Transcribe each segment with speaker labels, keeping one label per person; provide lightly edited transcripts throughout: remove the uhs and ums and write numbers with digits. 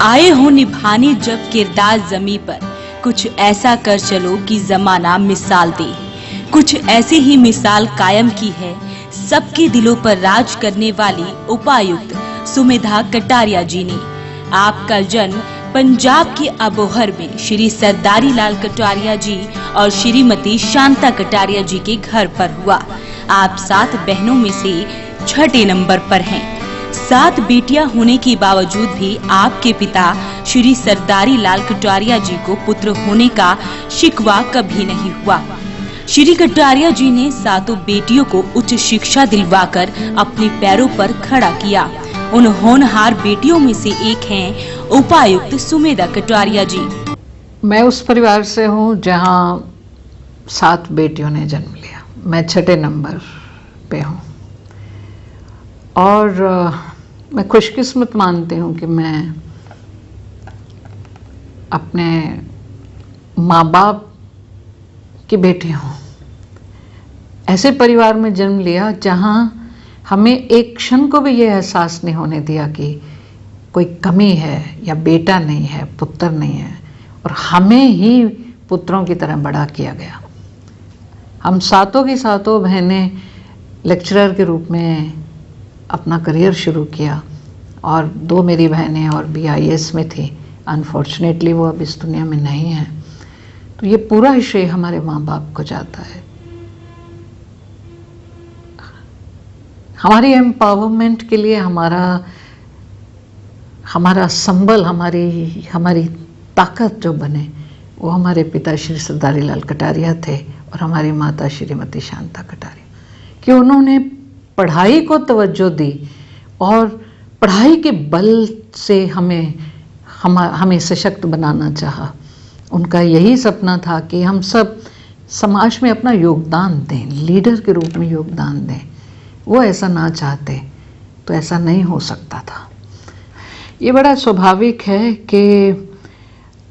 Speaker 1: आए हो निभाने जब किरदार जमी पर, कुछ ऐसा कर चलो कि जमाना मिसाल दे। कुछ ऐसी ही मिसाल कायम की है सबके दिलों पर राज करने वाली उपायुक्त सुमेधा कटारिया जी ने। आपका जन्म पंजाब के अबोहर में श्री सरदारी लाल कटारिया जी और श्रीमती शांता कटारिया जी के घर पर हुआ। आप 7 बहनों में से छठे नंबर पर हैं। 7 बेटियां होने के बावजूद भी आपके पिता श्री सरदारी लाल कटारिया जी को पुत्र होने का शिकवा कभी नहीं हुआ। श्री कटारिया जी ने 7 बेटियों को उच्च शिक्षा दिलवाकर अपने पैरों पर खड़ा किया। उन होनहार बेटियों में से एक हैं उपायुक्त सुमेधा कटारिया जी।
Speaker 2: मैं उस परिवार से हूँ जहाँ 7 बेटियों ने जन्म लिया। मैं छठे नंबर पे हूँ और मैं खुशकिस्मत मानती हूँ कि मैं अपने माँ बाप की बेटी हूँ। ऐसे परिवार में जन्म लिया जहाँ हमें एक क्षण को भी ये एहसास नहीं होने दिया कि कोई कमी है या बेटा नहीं है, पुत्र नहीं है, और हमें ही पुत्रों की तरह बड़ा किया गया। हम 7 की 7 बहनें लेक्चरर के रूप में अपना करियर शुरू किया और 2 मेरी बहनें और भी IAS में थी। अनफॉर्चुनेटली वो अब इस दुनिया में नहीं है। तो ये पूरा श्रेय हमारे माँ बाप को जाता है। हमारी एम्पावरमेंट के लिए हमारा संबल, हमारी ताकत जो बने वो हमारे पिता श्री सरदारी लाल कटारिया थे और हमारी माता श्रीमती शांता कटारिया, कि उन्होंने पढ़ाई को तवज्जो दी और पढ़ाई के बल से हमें सशक्त बनाना चाहा। उनका यही सपना था कि हम सब समाज में अपना योगदान दें, लीडर के रूप में योगदान दें। वो ऐसा ना चाहते तो ऐसा नहीं हो सकता था। ये बड़ा स्वाभाविक है कि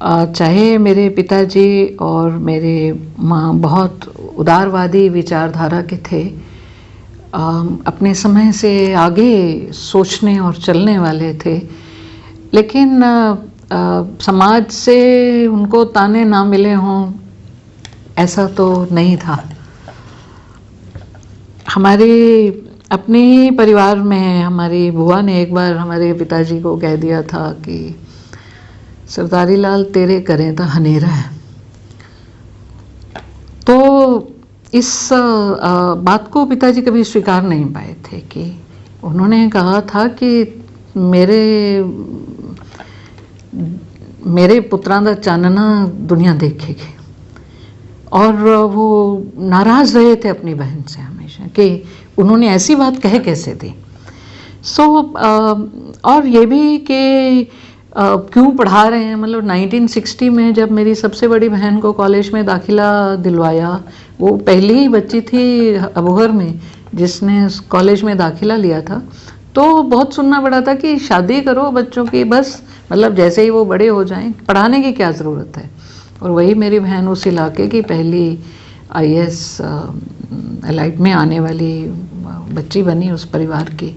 Speaker 2: चाहे मेरे पिताजी और मेरे माँ बहुत उदारवादी विचारधारा के थे, अपने समय से आगे सोचने और चलने वाले थे, लेकिन समाज से उनको ताने ना मिले हों ऐसा तो नहीं था। हमारे अपने ही परिवार में हमारी बुआ ने एक बार हमारे पिताजी को कह दिया था कि सरदारी लाल तेरे करें तो हनेरा है। तो इस बात को पिताजी कभी स्वीकार नहीं पाए थे कि उन्होंने कहा था कि मेरे पुत्रां दा चानना दुनिया देखेगी। और वो नाराज़ रहे थे अपनी बहन से हमेशा कि उन्होंने ऐसी बात कह कैसे दी। और ये भी कि क्यों पढ़ा रहे हैं, मतलब 1960 में जब मेरी सबसे बड़ी बहन को कॉलेज में दाखिला दिलवाया, वो पहली ही बच्ची थी अबोहर में जिसने कॉलेज में दाखिला लिया था, तो बहुत सुनना पड़ा था कि शादी करो बच्चों की, बस मतलब जैसे ही वो बड़े हो जाएं, पढ़ाने की क्या ज़रूरत है। और वही मेरी बहन उस इलाके की पहली IAS एलाइट में आने वाली बच्ची बनी उस परिवार की।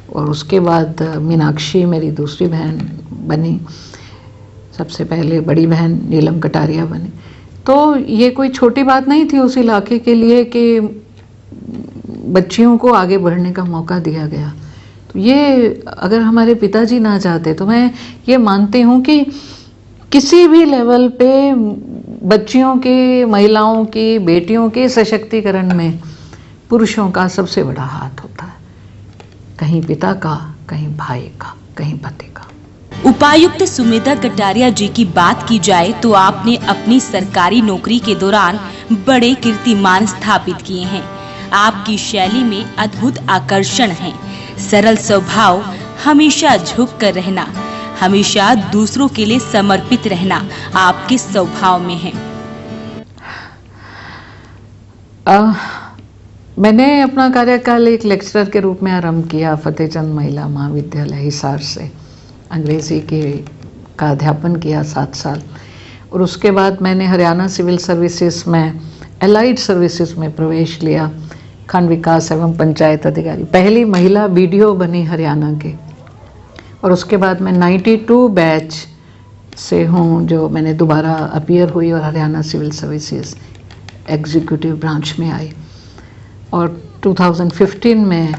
Speaker 2: और उसके बाद मीनाक्षी मेरी दूसरी बहन बनी, सबसे पहले बड़ी बहन नीलम कटारिया बनी। तो ये कोई छोटी बात नहीं थी उस इलाके के लिए कि बच्चियों को आगे बढ़ने का मौका दिया गया। तो ये अगर हमारे पिताजी ना चाहते तो मैं ये मानती हूँ कि किसी भी लेवल पे बच्चियों के, महिलाओं की, बेटियों के सशक्तिकरण में पुरुषों का सबसे बड़ा हाथ होता है। कहीं पिता का, कहीं भाई का, कहीं पति का।
Speaker 1: उपायुक्त सुमेधा कटारिया जी की बात की जाए तो आपने अपनी सरकारी नौकरी के दौरान बड़े कीर्तिमान स्थापित किए हैं। आपकी शैली में अद्भुत आकर्षण है। सरल स्वभाव, हमेशा झुक कर रहना, हमेशा दूसरों के लिए समर्पित रहना आपके स्वभाव में है।
Speaker 2: मैंने अपना कार्यकाल एक लेक्चरर के रूप में आरंभ किया फतेहचंद महिला महाविद्यालय हिसार से। अंग्रेजी का अध्यापन किया 7 साल और उसके बाद मैंने हरियाणा सिविल सर्विसेज में एलाइड सर्विसेज में प्रवेश लिया। खंड विकास एवं पंचायत अधिकारी, पहली महिला BDO बनी हरियाणा के। और उसके बाद मैं 92 बैच से हूँ, जो मैंने दोबारा अपीयर हुई और Haryana civil services executive branch में आई, और 2015 में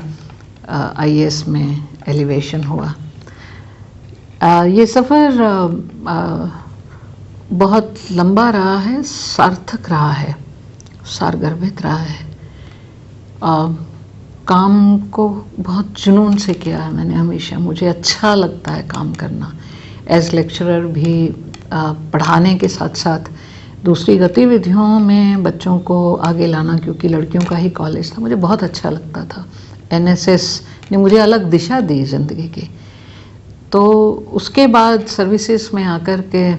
Speaker 2: IAS में एलिवेशन हुआ। ये सफ़र बहुत लंबा रहा है, सार्थक रहा है, सारगर्भित रहा है। काम को बहुत जुनून से किया है मैंने हमेशा। मुझे अच्छा लगता है काम करना, एज लेक्चरर भी, पढ़ाने के साथ साथ दूसरी गतिविधियों में बच्चों को आगे लाना, क्योंकि लड़कियों का ही कॉलेज था, मुझे बहुत अच्छा लगता था। NSS ने मुझे अलग दिशा दी ज़िंदगी की। तो उसके बाद सर्विसेज में आकर के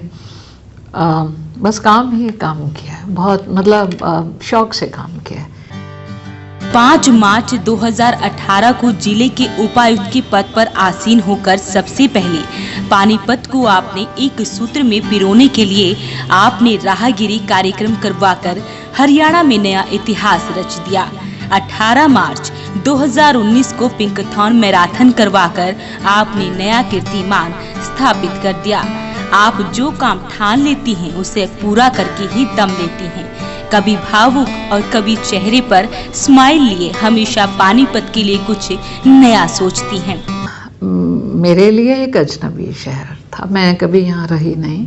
Speaker 2: बस काम ही काम किया है, बहुत मतलब शौक से काम किया है।
Speaker 1: 5 मार्च 2018 को जिले के उपायुक्त के पद पर आसीन होकर सबसे पहले पानीपत को आपने एक सूत्र में पिरोने के लिए आपने राहगिरी कार्यक्रम करवाकर हरियाणा में नया इतिहास रच दिया। 18 मार्च 2019 को पिंकथॉन मैराथन करवाकर आपने नया कीर्तिमान स्थापित कर दिया। आप जो काम ठान लेती हैं उसे पूरा करके ही दम लेती हैं। कभी भावुक और कभी चेहरे पर स्माइल लिए हमेशा पानीपत के लिए कुछ नया सोचती हैं।
Speaker 2: मेरे लिए एक अजनबी शहर था, मैं कभी यहाँ रही नहीं,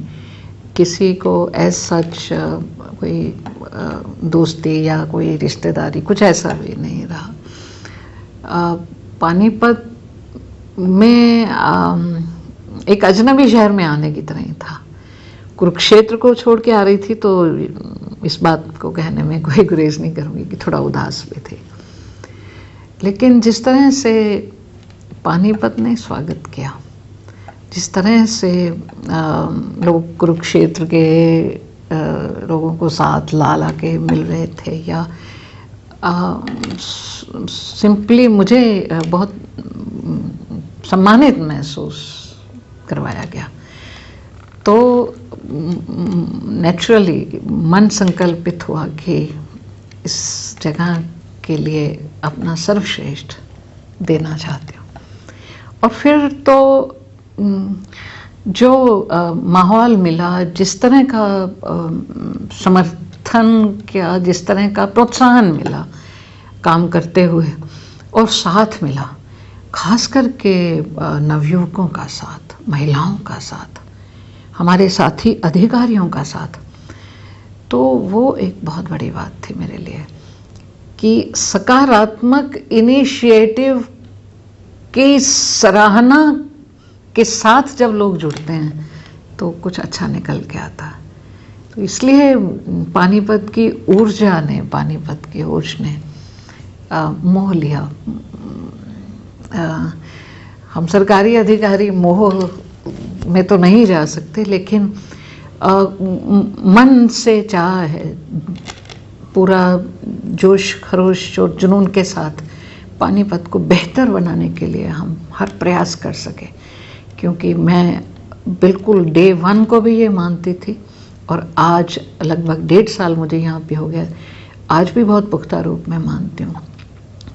Speaker 2: किसी को एज सच कोई दोस्ती या कोई रिश्तेदारी कुछ ऐसा भी नहीं रहा। पानीपत में एक अजनबी शहर में आने की तरह ही था। कुरुक्षेत्र को छोड़ के आ रही थी, तो इस बात को कहने में कोई गुरेज नहीं करूँगी कि थोड़ा उदास भी थी। लेकिन जिस तरह से पानीपत ने स्वागत किया, जिस तरह से लोग कुरुक्षेत्र के लोगों को साथ ला के मिल रहे थे, या सिंपली मुझे बहुत सम्मानित महसूस करवाया गया, तो नेचुरली मन संकल्पित हुआ कि इस जगह के लिए अपना सर्वश्रेष्ठ देना चाहती हूँ। और फिर तो जो माहौल मिला, जिस तरह का समर्थन किया, जिस तरह का प्रोत्साहन मिला काम करते हुए, और साथ मिला खास करके नवयुवकों का साथ, महिलाओं का साथ, हमारे साथी अधिकारियों का साथ, तो वो एक बहुत बड़ी बात थी मेरे लिए कि सकारात्मक इनिशिएटिव की सराहना के साथ जब लोग जुड़ते हैं तो कुछ अच्छा निकल के आता है। तो इसलिए पानीपत की ऊर्जा ने, पानीपत की ओज ने मोह लिया। हम सरकारी अधिकारी मोह में तो नहीं जा सकते, लेकिन मन से चाह है, पूरा जोश खरोश और जुनून के साथ पानीपत को बेहतर बनाने के लिए हम हर प्रयास कर सके। क्योंकि मैं बिल्कुल डे 1 को भी ये मानती थी, और आज लगभग 1.5 साल मुझे यहाँ पे हो गया, आज भी बहुत पुख्ता रूप में मानती हूँ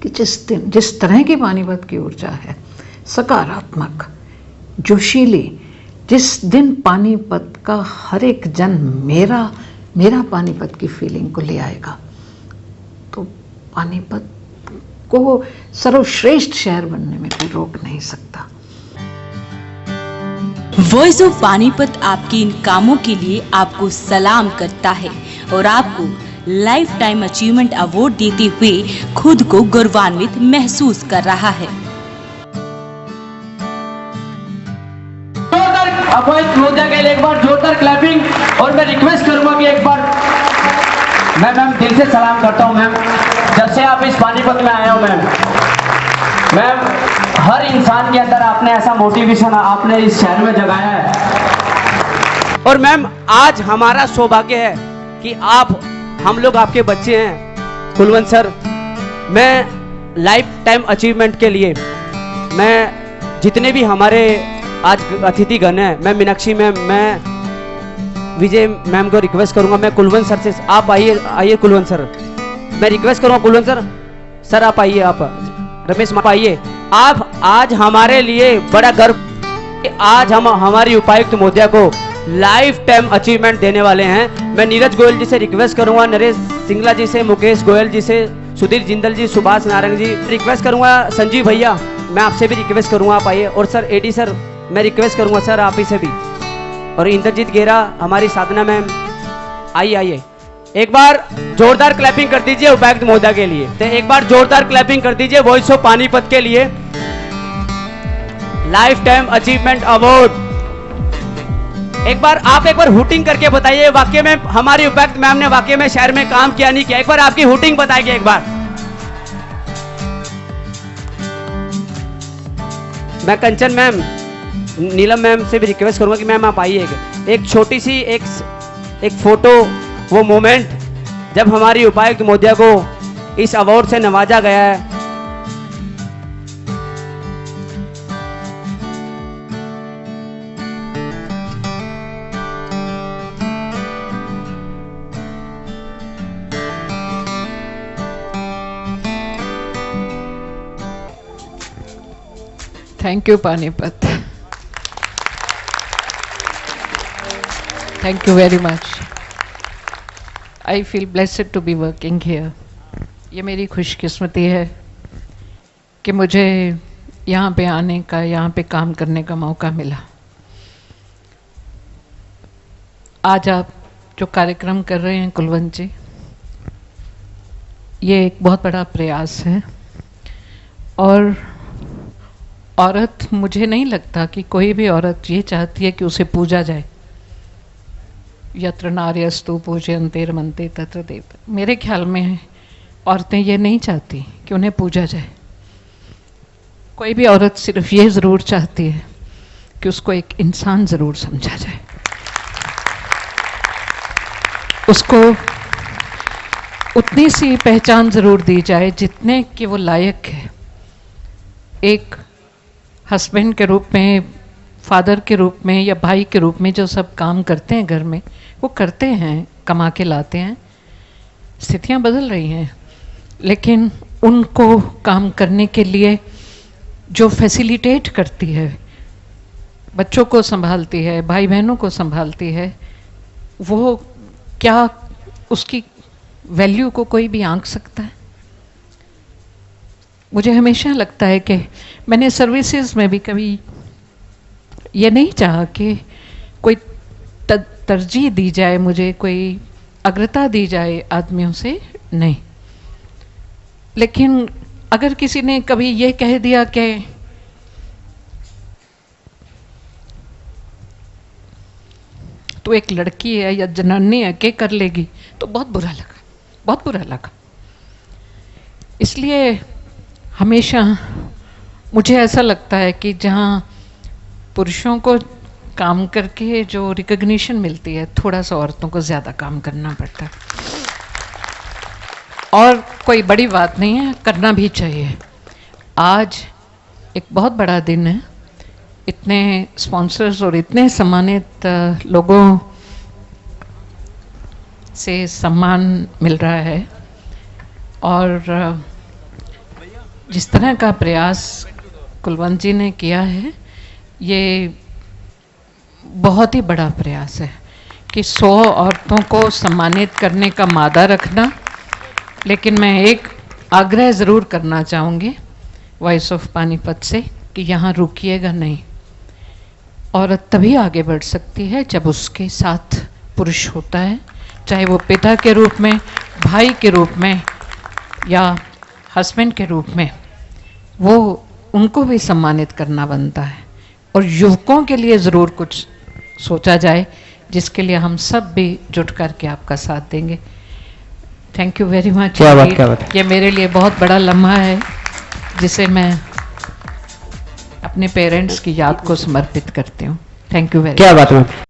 Speaker 2: कि जिस तरह की पानीपत की ऊर्जा है, सकारात्मक, जोशीली, जिस दिन पानीपत का हर एक जन मेरा पानीपत की फीलिंग को ले आएगा, तो पानीपत को सर्वश्रेष्ठ शहर बनने में कोई रोक नहीं सकता।
Speaker 1: वॉइस ऑफ पानीपत आपके इन कामों के लिए आपको सलाम करता है और आपको लाइफ टाइम अचीवमेंट अवार्ड देते हुए खुद को गौरवान्वित महसूस कर रहा है।
Speaker 3: अभय क्लोजा के लिए एक बार जोरदार क्लैपिंग, और मैं रिक्वेस्ट करूंगा कि एक बार मैं मैम दिल से सलाम करता हूं मैम, जब से आप इस पानीपत में आए हो मैम, हर इंसान के अंदर आपने ऐसा मोटिवेशन आपने इस शहर में जगाया है।
Speaker 4: और मैम आज हमारा सौभाग्य है कि हम लोग आपके बच्चे हैं कुलवंत सर। मैं लाइफ टाइम अचीवमेंट के लिए मैं जितने भी हमारे आज अतिथिगण हैं, मैं मीनाक्षी मैम, मैं विजय मैम को रिक्वेस्ट करूंगा, मैं कुलवंत सर से आप आइए कुलवंत सर, मैं रिक्वेस्ट करूंगा कुलवंत सर आप आइए, आप रमेश आप आइए। आप आज हमारे लिए बड़ा गर्व कि आज हम हमारी उपायुक्त महोदया को लाइफ टाइम अचीवमेंट देने वाले हैं। मैं नीरज गोयल जी से रिक्वेस्ट करूंगा, नरेश सिंगला जी से, मुकेश गोयल जी से, सुधीर जिंदल जी, सुभाष नारंग जी, रिक्वेस्ट करूंगा संजीव भैया, मैं आपसे भी रिक्वेस्ट करूंगा आप आइए। और सर एडी सर, मैं रिक्वेस्ट करूंगा सर आप ही से भी। और इंद्रजीत गेरा, हमारी साधना मैम, आइए आइए। एक बार जोरदार क्लैपिंग कर दीजिए उपायुक्त महोदया के लिए। तो एक बार जोरदार क्लैपिंग कर दीजिए वॉइस ऑफ पानीपत के लिए। Life time achievement award. एक बार हुटिंग करके बताइए, वाकई में हमारी उपायुक्त मैम ने वाकई में शहर में काम किया नहीं किया, एक बार आपकी हुटिंग बताइए एक बार। मैं कंचन मैम, नीलम मैम से भी रिक्वेस्ट करूंगा कि मैम आप आइए। एक छोटी सी एक फोटो, वो मोमेंट जब हमारी उपायुक्त महोदया को इस अवार्ड से नवाजा गया है।
Speaker 2: Thank you, Panipat. Thank you very much. I feel blessed to be working here. ये मेरी खुशकिस्मती है कि मुझे यहाँ पे आने का, यहाँ पे काम करने का मौका मिला। आज आप जो कार्यक्रम कर रहे हैं कुलवंत जी, ये एक बहुत बड़ा प्रयास है। और औरत, मुझे नहीं लगता कि कोई भी औरत ये चाहती है कि उसे पूजा जाए। यत्र नार्यस्तु पूजयन्ते रमन्ते तत्र देवता। मेरे ख्याल में औरतें ये नहीं चाहती कि उन्हें पूजा जाए। कोई भी औरत सिर्फ ये ज़रूर चाहती है कि उसको एक इंसान ज़रूर समझा जाए, उसको उतनी सी पहचान ज़रूर दी जाए जितने कि वो लायक है। एक हस्बैंड के रूप में, फादर के रूप में या भाई के रूप में जो सब काम करते हैं घर में, वो करते हैं, कमा के लाते हैं। स्थितियां बदल रही हैं, लेकिन उनको काम करने के लिए जो फैसिलिटेट करती है, बच्चों को संभालती है, भाई बहनों को संभालती है, वो क्या उसकी वैल्यू को कोई भी आंक सकता है? मुझे हमेशा लगता है कि मैंने सर्विसेज में भी कभी ये नहीं चाहा कि कोई तरजीह दी जाए, मुझे कोई अग्रता दी जाए आदमियों से, नहीं। लेकिन अगर किसी ने कभी ये कह दिया कि तू एक लड़की है या जनानी है, के कर लेगी, तो बहुत बुरा लगा, बहुत बुरा लगा। इसलिए हमेशा मुझे ऐसा लगता है कि जहाँ पुरुषों को काम करके जो रिकग्निशन मिलती है, थोड़ा सा औरतों को ज़्यादा काम करना पड़ता है। और कोई बड़ी बात नहीं है, करना भी चाहिए। आज एक बहुत बड़ा दिन है, इतने स्पॉन्सर्स और इतने सम्मानित लोगों से सम्मान मिल रहा है। और जिस तरह का प्रयास कुलवंत जी ने किया है, ये बहुत ही बड़ा प्रयास है कि 100 औरतों को सम्मानित करने का मादा रखना। लेकिन मैं एक आग्रह ज़रूर करना चाहूँगी वॉइस ऑफ पानीपत से कि यहाँ रुकिएगा नहीं। औरत तभी आगे बढ़ सकती है जब उसके साथ पुरुष होता है, चाहे वो पिता के रूप में, भाई के रूप में या हस्बैंड के रूप में। वो उनको भी सम्मानित करना बनता है। और युवकों के लिए ज़रूर कुछ सोचा जाए, जिसके लिए हम सब भी जुट करके आपका साथ देंगे। Thank you very much.
Speaker 3: क्या बात।
Speaker 2: ये मेरे लिए बहुत बड़ा लम्हा है, जिसे मैं अपने पेरेंट्स की याद को समर्पित करती हूँ। Thank you very much.
Speaker 3: क्या बात है।